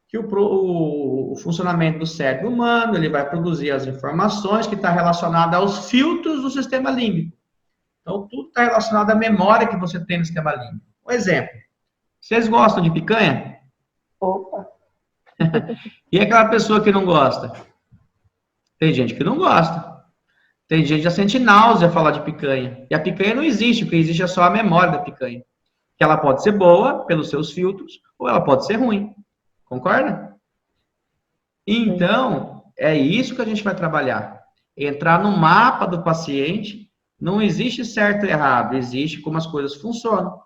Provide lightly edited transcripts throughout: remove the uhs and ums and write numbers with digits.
que o funcionamento do cérebro humano, ele vai produzir as informações que está relacionada aos filtros do sistema límbico. Então, tudo está relacionado à memória que você tem no sistema límbico. Um exemplo, vocês gostam de picanha? Opa! E aquela pessoa que não gosta? Tem gente que não gosta. Tem gente que já sente náusea falar de picanha. E a picanha não existe, o que existe é só a memória da picanha. Que ela pode ser boa, pelos seus filtros, ou ela pode ser ruim. Concorda? Então, é isso que a gente vai trabalhar. Entrar no mapa do paciente, não existe certo e errado, existe como as coisas funcionam.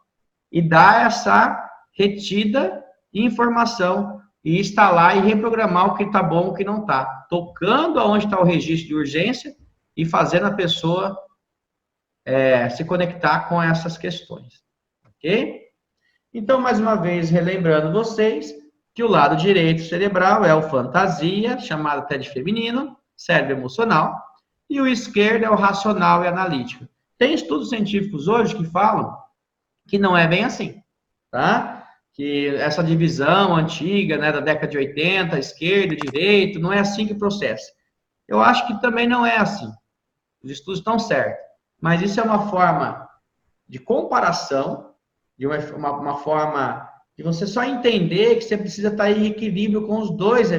E dar essa retida informação e instalar e reprogramar o que está bom e o que não está. Tocando aonde está o registro de urgência e fazendo a pessoa se conectar com essas questões. Ok? Então, mais uma vez, relembrando vocês que o lado direito cerebral é o fantasia, chamado até de feminino, cérebro emocional, e o esquerdo é o racional e analítico. Tem estudos científicos hoje que falam que não é bem assim, tá? Que essa divisão antiga, né, da década de 80, esquerda e direito, não é assim que processa. Eu acho que também não é assim. Os estudos estão certos. Mas isso é uma forma de comparação, de uma forma de você só entender que você precisa estar em equilíbrio com os dois,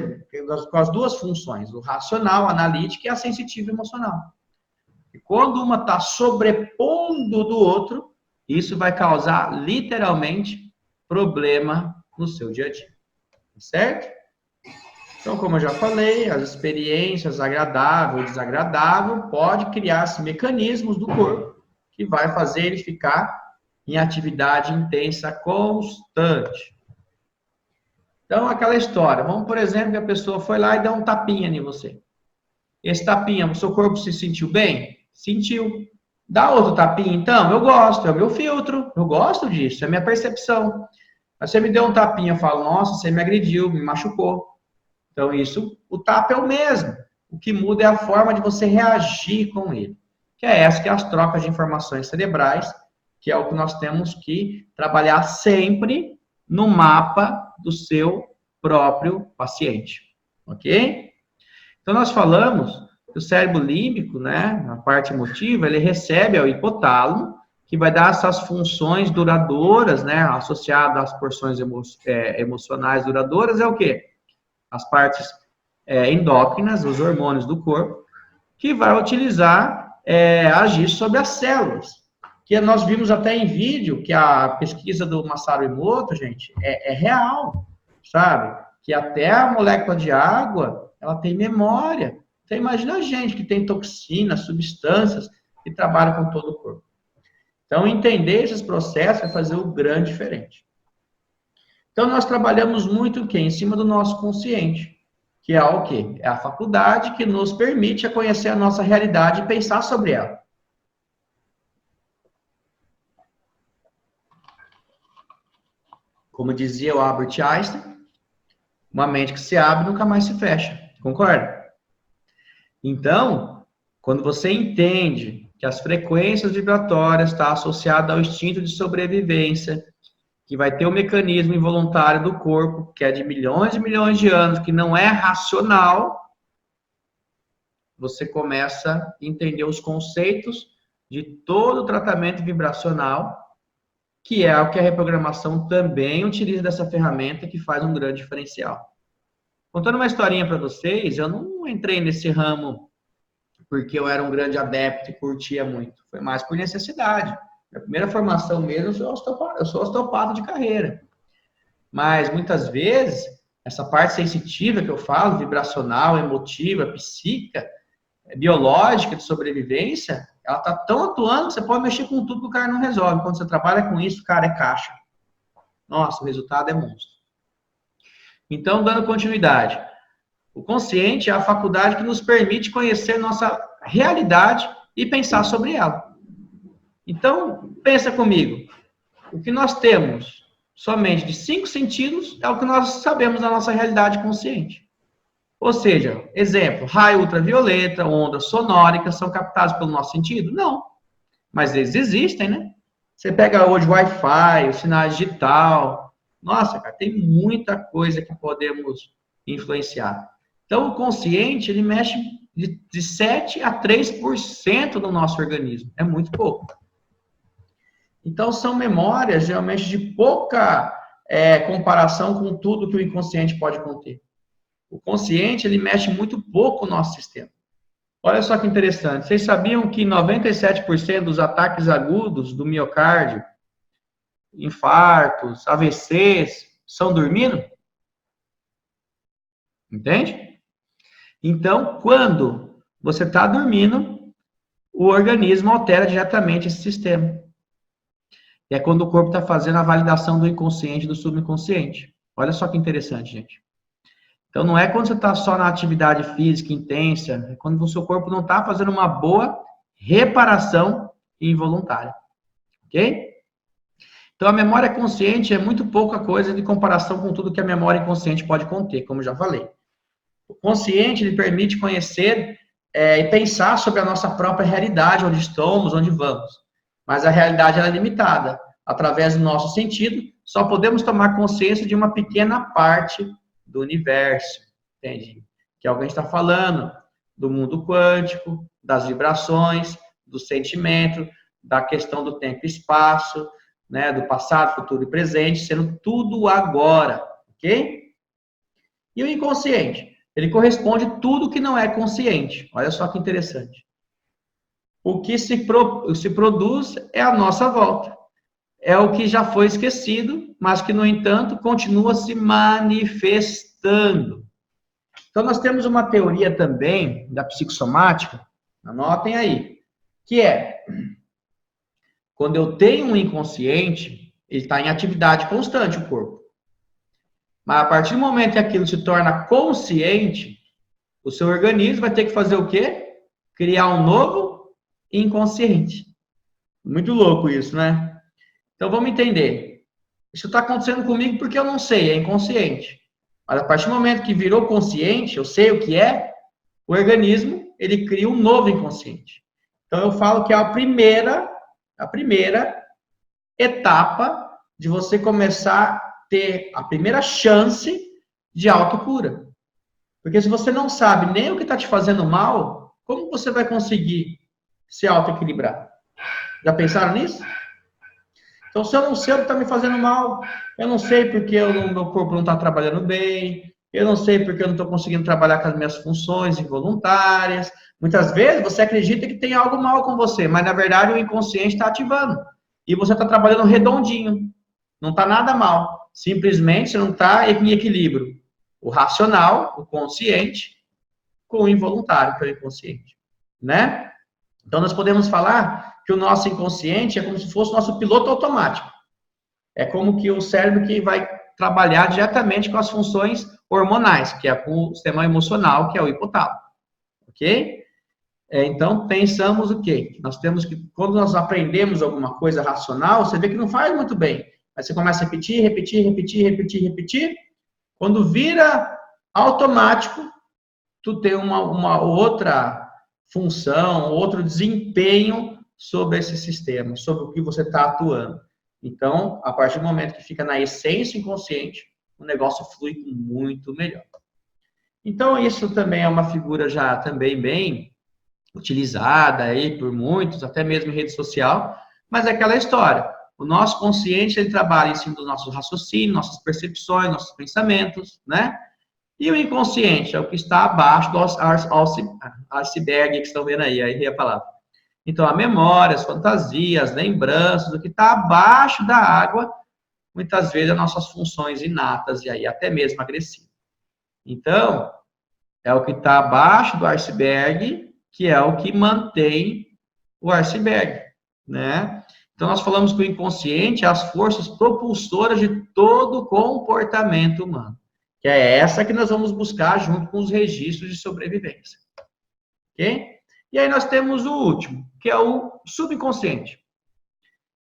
com as duas funções, o racional, analítico e a sensitiva emocional. E quando uma está sobrepondo do outro, isso vai causar literalmente problema no seu dia a dia. Certo? Então, como eu já falei, as experiências agradável e desagradável pode criar mecanismos do corpo que vai fazer ele ficar em atividade intensa constante. Então, aquela história. Vamos, por exemplo, que a pessoa foi lá e deu um tapinha em você. Esse tapinha, o seu corpo se sentiu bem? Sentiu. Dá outro tapinha, então? Eu gosto, é o meu filtro. Eu gosto disso, é a minha percepção. Mas você me deu um tapinha, eu falo, nossa, você me agrediu, me machucou. Então, isso, o tapa é o mesmo. O que muda é a forma de você reagir com ele. Que é essa, que é as trocas de informações cerebrais, que é o que nós temos que trabalhar sempre no mapa do seu próprio paciente. Ok? Então, nós falamos que o cérebro límbico, né, na parte emotiva, ele recebe ao hipotálamo, que vai dar essas funções duradouras, né, associadas às porções emocionais duradouras, é o quê? As partes endócrinas, os hormônios do corpo, que vai utilizar, agir sobre as células. Que nós vimos até em vídeo, que a pesquisa do Masaru Emoto, gente, é real, sabe? Que até a molécula de água, ela tem memória. Então, imagina a gente que tem toxinas, substâncias, que trabalham com todo o corpo. Então, entender esses processos vai fazer o grande diferente. Então, nós trabalhamos muito o quê? Em cima do nosso consciente, que é o quê? É a faculdade que nos permite conhecer a nossa realidade e pensar sobre ela. Como dizia o Albert Einstein, uma mente que se abre nunca mais se fecha. Concorda? Então, quando você entende que as frequências vibratórias estão associadas ao instinto de sobrevivência, que vai ter um mecanismo involuntário do corpo, que é de milhões e milhões de anos, que não é racional, você começa a entender os conceitos de todo o tratamento vibracional, que é o que a reprogramação também utiliza dessa ferramenta, que faz um grande diferencial. Contando uma historinha para vocês, eu não entrei nesse ramo porque eu era um grande adepto e curtia muito. Foi mais por necessidade. Minha primeira formação mesmo, eu sou osteopata de carreira. Mas, muitas vezes, essa parte sensitiva que eu falo, vibracional, emotiva, psíquica, biológica, de sobrevivência, ela está tão atuando que você pode mexer com tudo que o cara não resolve. Quando você trabalha com isso, cara, é caixa. Nossa, o resultado é monstro. Então, dando continuidade. O consciente é a faculdade que nos permite conhecer nossa realidade e pensar sobre ela. Então, pensa comigo. O que nós temos somente de 5 sentidos é o que nós sabemos da nossa realidade consciente. Ou seja, exemplo, raio ultravioleta, ondas sonóricas são captados pelo nosso sentido? Não. Mas eles existem, né? Você pega hoje o Wi-Fi, o sinal digital, Nossa, cara, tem muita coisa que podemos influenciar. Então, o consciente, ele mexe de 7 a 3% do nosso organismo. É muito pouco. Então, são memórias, geralmente, de pouca comparação com tudo que o inconsciente pode conter. O consciente, ele mexe muito pouco no nosso sistema. Olha só que interessante. Vocês sabiam que 97% dos ataques agudos do miocárdio, infartos, AVCs, são dormindo? Entende? Então, quando você está dormindo, o organismo altera diretamente esse sistema. E é quando o corpo está fazendo a validação do inconsciente e do subconsciente. Olha só que interessante, gente. Então, não é quando você está só na atividade física intensa, é quando o seu corpo não está fazendo uma boa reparação involuntária. Ok? Então, a memória consciente é muito pouca coisa de comparação com tudo que a memória inconsciente pode conter, como eu já falei. O consciente, ele permite conhecer e pensar sobre a nossa própria realidade, onde estamos, onde vamos. Mas a realidade é limitada. Através do nosso sentido, só podemos tomar consciência de uma pequena parte do universo, entende? Que é o que a gente está falando, do mundo quântico, das vibrações, do sentimento, da questão do tempo e espaço, né, do passado, futuro e presente, sendo tudo agora, ok? E o inconsciente? Ele corresponde a tudo que não é consciente. Olha só que interessante. O que se produz é a nossa volta. É o que já foi esquecido, mas que, no entanto, continua se manifestando. Então, nós temos uma teoria também da psicossomática, anotem aí, que é, quando eu tenho um inconsciente, ele está em atividade constante, o corpo. Mas a partir do momento que aquilo se torna consciente, o seu organismo vai ter que fazer o quê? Criar um novo inconsciente. Muito louco isso, né? Então, vamos entender. Isso está acontecendo comigo porque eu não sei, é inconsciente. Mas a partir do momento que virou consciente, eu sei o que é, o organismo, ele cria um novo inconsciente. Então, eu falo que é a primeira etapa de você começar a ter a primeira chance de autocura. Porque se você não sabe nem o que está te fazendo mal, como você vai conseguir se autoequilibrar? Já pensaram nisso? Então, se eu não sei o que está me fazendo mal, eu não sei porque meu corpo não está trabalhando bem, eu não sei porque eu não estou conseguindo trabalhar com as minhas funções involuntárias. Muitas vezes você acredita que tem algo mal com você, mas na verdade o inconsciente está ativando. E você está trabalhando redondinho. Não está nada mal. Simplesmente você não está em equilíbrio. O racional, o consciente, com o involuntário, que é o inconsciente. Né? Então, nós podemos falar que o nosso inconsciente é como se fosse o nosso piloto automático. É como que o cérebro que vai trabalhar diretamente com as funções hormonais, que é com o sistema emocional, que é o hipotálamo. Ok? Então, pensamos o quê? Nós temos que, quando nós aprendemos alguma coisa racional, você vê que não faz muito bem. Aí você começa a repetir, repetir, repetir, repetir, repetir. Quando vira automático, tu tem uma outra função, outro desempenho sobre esse sistema, sobre o que você está atuando. Então, a partir do momento que fica na essência inconsciente, o negócio flui muito melhor. Então, isso também é uma figura já também bem utilizada aí por muitos, até mesmo em rede social, mas é aquela história. O nosso consciente, ele trabalha em cima do nosso raciocínio, nossas percepções, nossos pensamentos, né? E o inconsciente é o que está abaixo do iceberg que estão vendo aí a palavra. Então, a memória, as fantasias, lembranças, o que está abaixo da água, muitas vezes, as nossas funções inatas e aí até mesmo agressivas. Então, é o que está abaixo do iceberg, que é o que mantém o iceberg, né? Então, nós falamos que o inconsciente é as forças propulsoras de todo comportamento humano. Que é essa que nós vamos buscar junto com os registros de sobrevivência. Ok? E aí nós temos o último, que é o subconsciente.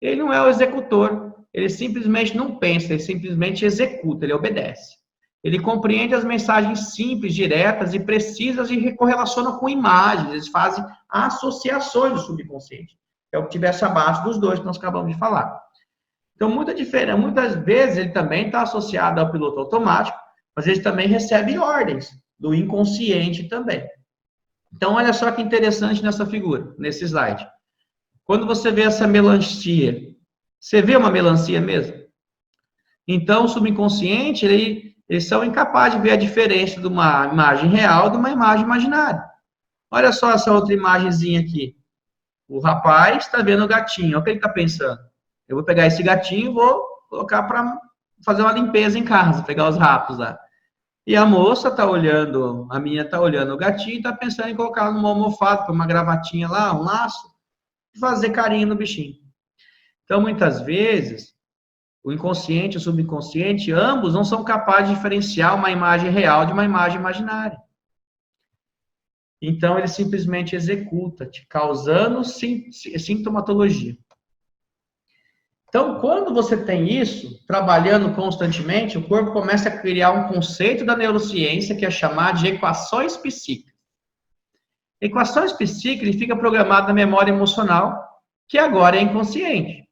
Ele não é o executor, ele simplesmente não pensa, ele simplesmente executa, ele obedece. Ele compreende as mensagens simples, diretas e precisas e correlaciona com imagens, eles fazem associações do subconsciente. É o que tivesse abaixo dos dois que nós acabamos de falar. Então, muitas vezes ele também está associado ao piloto automático, mas ele também recebe ordens do inconsciente também. Então, olha só que interessante nessa figura, nesse slide. Quando você vê essa melancia, você vê uma melancia mesmo? Então, o subconsciente, eles são incapazes de ver a diferença de uma imagem real de uma imagem imaginária. Olha só essa outra imagenzinha aqui. O rapaz está vendo o gatinho. Olha o que ele está pensando. Eu vou pegar esse gatinho e vou colocar para fazer uma limpeza em casa, pegar os ratos lá. E a moça está olhando, a menina está olhando o gatinho e está pensando em colocar numa almofada, com uma gravatinha lá, um laço, e fazer carinho no bichinho. Então, muitas vezes, o inconsciente e o subconsciente, ambos não são capazes de diferenciar uma imagem real de uma imagem imaginária. Então, ele simplesmente executa, te causando sintomatologia. Então, quando você tem isso, trabalhando constantemente, o corpo começa a criar um conceito da neurociência que é chamado de equações psíquicas. Equações psíquicas fica programado na memória emocional, que agora é inconsciente.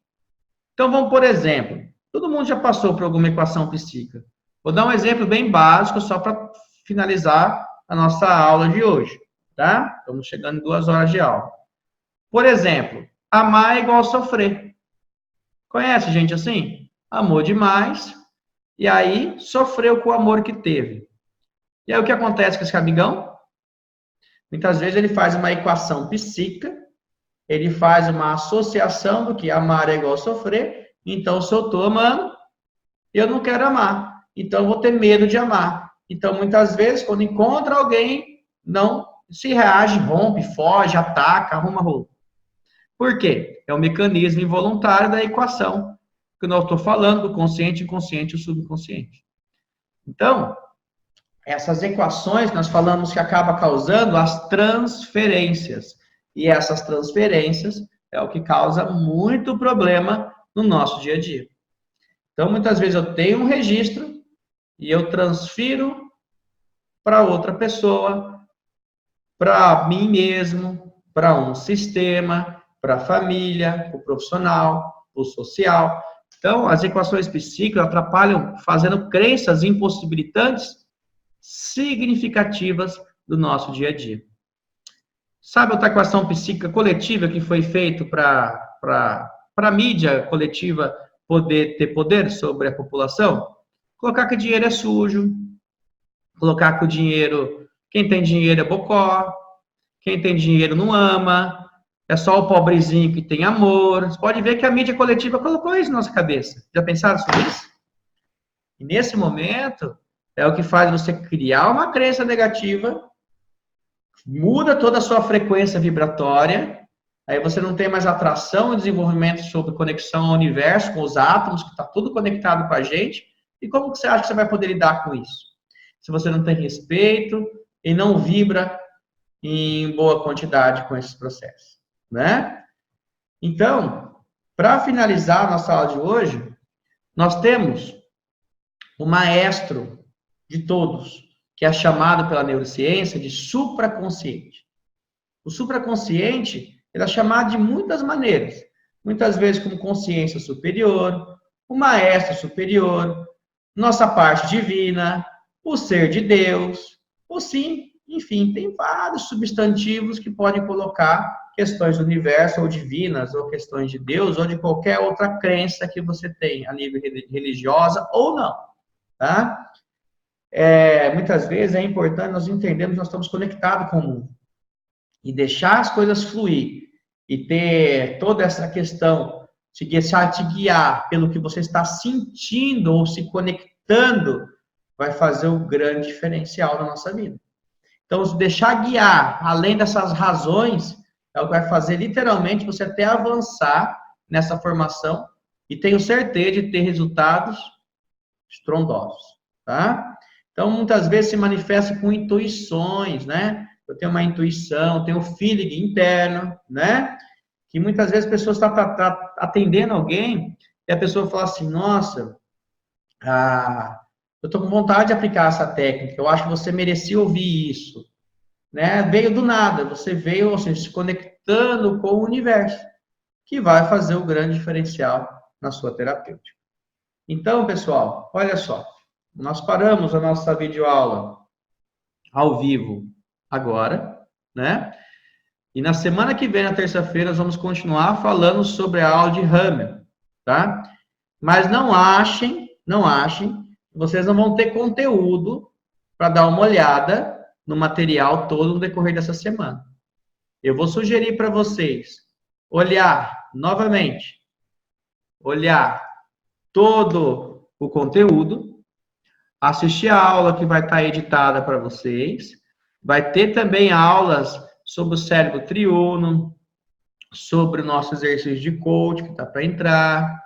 Então, vamos por exemplo, todo mundo já passou por alguma equação psíquica. Vou dar um exemplo bem básico, só para finalizar a nossa aula de hoje, tá? Estamos chegando em 2 horas de aula. Por exemplo, amar é igual a sofrer. Conhece gente assim? Amou demais, e aí sofreu com o amor que teve. E aí o que acontece com esse amigão? Muitas vezes ele faz uma equação psíquica, ele faz uma associação do que amar é igual a sofrer, então se eu estou amando, eu não quero amar, então eu vou ter medo de amar. Então muitas vezes quando encontra alguém, não se reage, rompe, foge, ataca, arruma roupa. Por quê? É o mecanismo involuntário da equação que nós estou falando, do consciente, inconsciente e o subconsciente. Então, essas equações nós falamos que acaba causando as transferências. E essas transferências é o que causa muito problema no nosso dia a dia. Então, muitas vezes eu tenho um registro e eu transfiro para outra pessoa, para mim mesmo, para um sistema, para a família, para o profissional, para o social. Então, as equações psíquicas atrapalham, fazendo crenças impossibilitantes significativas do nosso dia a dia. Sabe outra equação psíquica coletiva que foi feita para a mídia coletiva poder ter poder sobre a população? Colocar que o dinheiro é sujo, colocar que o dinheiro, quem tem dinheiro é bocó, quem tem dinheiro não ama, é só o pobrezinho que tem amor. Você pode ver que a mídia coletiva colocou isso na nossa cabeça. Já pensaram sobre isso? E nesse momento, é o que faz você criar uma crença negativa, muda toda a sua frequência vibratória, aí você não tem mais atração e desenvolvimento sobre conexão ao universo, com os átomos, que está tudo conectado com a gente. E como que você acha que você vai poder lidar com isso? Se você não tem respeito e não vibra em boa quantidade com esses processos. Né? Então, para finalizar a nossa aula de hoje, nós temos o maestro de todos, que é chamado pela neurociência de supraconsciente. O supraconsciente, ele é chamado de muitas maneiras. Muitas vezes como consciência superior, o maestro superior, nossa parte divina, o ser de Deus, o sim, enfim, tem vários substantivos que podem colocar questões do universo, ou divinas, ou questões de Deus, ou de qualquer outra crença que você tem, a nível religiosa ou não, tá? Muitas vezes é importante nós entendermos que nós estamos conectados com o mundo, e deixar as coisas fluir, e ter toda essa questão, se deixar te guiar pelo que você está sentindo, ou se conectando, vai fazer o grande diferencial da nossa vida. Então, se deixar guiar, além dessas razões, é o que vai fazer literalmente você até avançar nessa formação e tenho certeza de ter resultados estrondosos, tá? Então, muitas vezes se manifesta com intuições, né? Eu tenho uma intuição, tenho um feeling interno, né? Que muitas vezes a pessoa está atendendo alguém e a pessoa fala assim, nossa, eu estou com vontade de aplicar essa técnica, eu acho que você merecia ouvir isso. Né? Veio do nada, você veio, ou seja, se conectando com o universo, que vai fazer o grande diferencial na sua terapêutica. Então, pessoal, olha só. Nós paramos a nossa videoaula ao vivo agora, né? E na semana que vem, na terça-feira, nós vamos continuar falando sobre a aula de Hammer, tá? Mas não achem, que vocês não vão ter conteúdo para dar uma olhada no material todo no decorrer dessa semana. Eu vou sugerir para vocês olhar novamente, olhar todo o conteúdo, assistir a aula que vai estar editada para vocês, vai ter também aulas sobre o cérebro triuno, sobre o nosso exercício de coach, que está para entrar,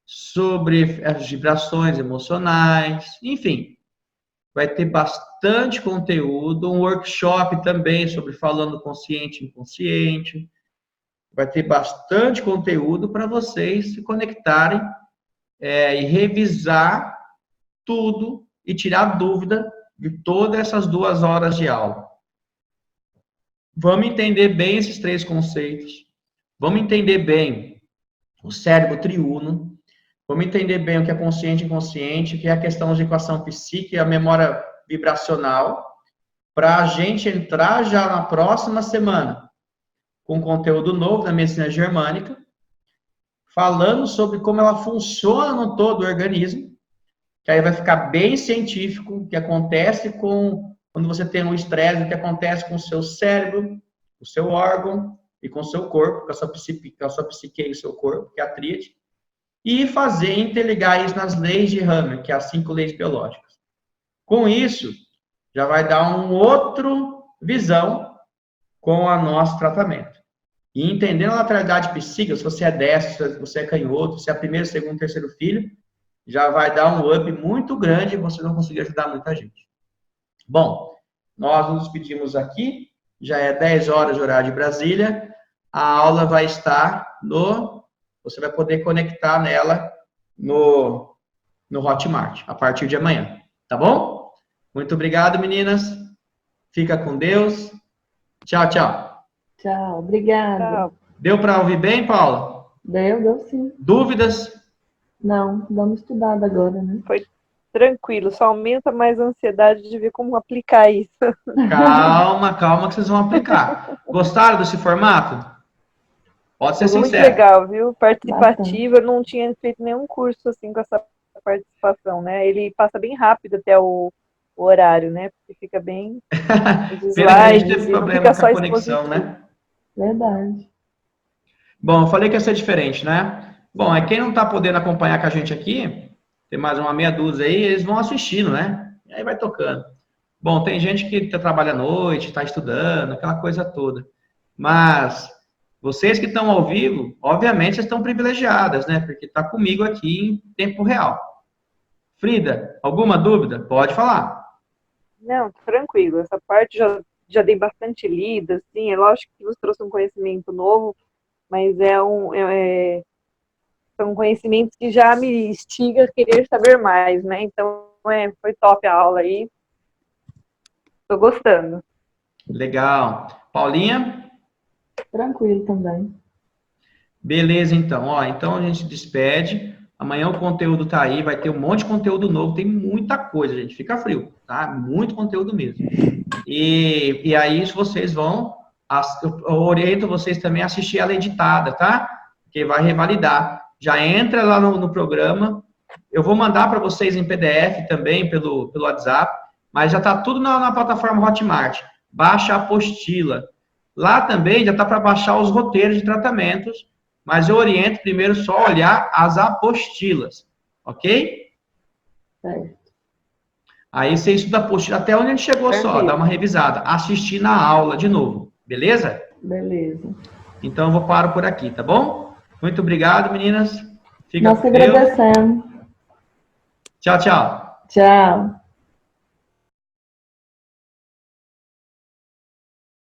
sobre as vibrações emocionais, enfim, vai ter bastante conteúdo, um workshop também sobre falando consciente e inconsciente, vai ter bastante conteúdo para vocês se conectarem e revisar tudo e tirar dúvida de todas essas 2 horas de aula. Vamos entender bem esses 3 conceitos. Vamos entender bem o cérebro triuno. Vamos entender bem o que é consciente e inconsciente, o que é a questão de equação psíquica e a memória vibracional, para a gente entrar já na próxima semana com conteúdo novo da medicina germânica, falando sobre como ela funciona no todo o organismo, que aí vai ficar bem científico, o que acontece quando você tem um estresse, o que acontece com o seu cérebro, o seu órgão e com o seu corpo, com a sua psique e o seu corpo, que é a tríade, e interligar isso nas leis de Hammer, que é as 5 leis biológicas. Com isso, já vai dar uma outra visão com o nosso tratamento. E entendendo a lateralidade psíquica, se você é destro, se você é canhoto, se é primeiro, segundo, terceiro filho, já vai dar um up muito grande e vocês vão conseguir ajudar muita gente. Bom, nós nos despedimos aqui, já é 10 horas de horário de Brasília, a aula vai estar você vai poder conectar nela no Hotmart, a partir de amanhã, tá bom? Muito obrigado, meninas. Fica com Deus. Tchau, tchau. Tchau, obrigada. Tchau. Deu para ouvir bem, Paula? Deu sim. Dúvidas? Não, vamos estudar agora, né? Foi tranquilo, só aumenta mais a ansiedade de ver como aplicar isso. Calma que vocês vão aplicar. Gostaram desse formato? Pode ser Muito sincero. legal, viu? Participativa, eu não tinha feito nenhum curso assim com essa participação, né? Ele passa bem rápido até o horário, né? Porque fica bem os Pena que a gente slides, teve não problema fica com só a conexão, expositivo. né? Verdade. Bom, eu falei que ia ser diferente, né? Bom, quem não está podendo acompanhar com a gente aqui, tem mais uma meia dúzia aí, eles vão assistindo, né? E aí vai tocando. Bom, tem gente que trabalha à noite, está estudando, aquela coisa toda. Mas vocês que estão ao vivo, obviamente, vocês estão privilegiadas, né? Porque está comigo aqui em tempo real. Frida, alguma dúvida? Pode falar. Não, tranquilo. Essa parte já dei bastante lida, assim. É lógico que você trouxe um conhecimento novo, mas são conhecimentos que já me instiga a querer saber mais, né? Então, foi top a aula aí. Tô gostando. Legal. Paulinha? Tranquilo também. Beleza, então. Então a gente se despede. Amanhã o conteúdo tá aí, vai ter um monte de conteúdo novo, tem muita coisa, gente. Fica frio, tá? Muito conteúdo mesmo. E aí, se vocês eu oriento vocês também a assistir ela editada, tá? Porque vai revalidar. Já entra lá no programa. Eu vou mandar para vocês em PDF também, pelo WhatsApp, mas já tá tudo na plataforma Hotmart. Baixa a apostila. Lá também já tá para baixar os roteiros de tratamentos, mas eu oriento primeiro só olhar as apostilas, ok? Certo. Aí você estuda a apostila até onde a gente chegou só, dá uma revisada. Assistir na aula de novo, beleza? Beleza. Então eu paro por aqui, tá bom? Muito obrigado, meninas. Fica Nós com Deus. agradecemos. Tchau, tchau. Tchau.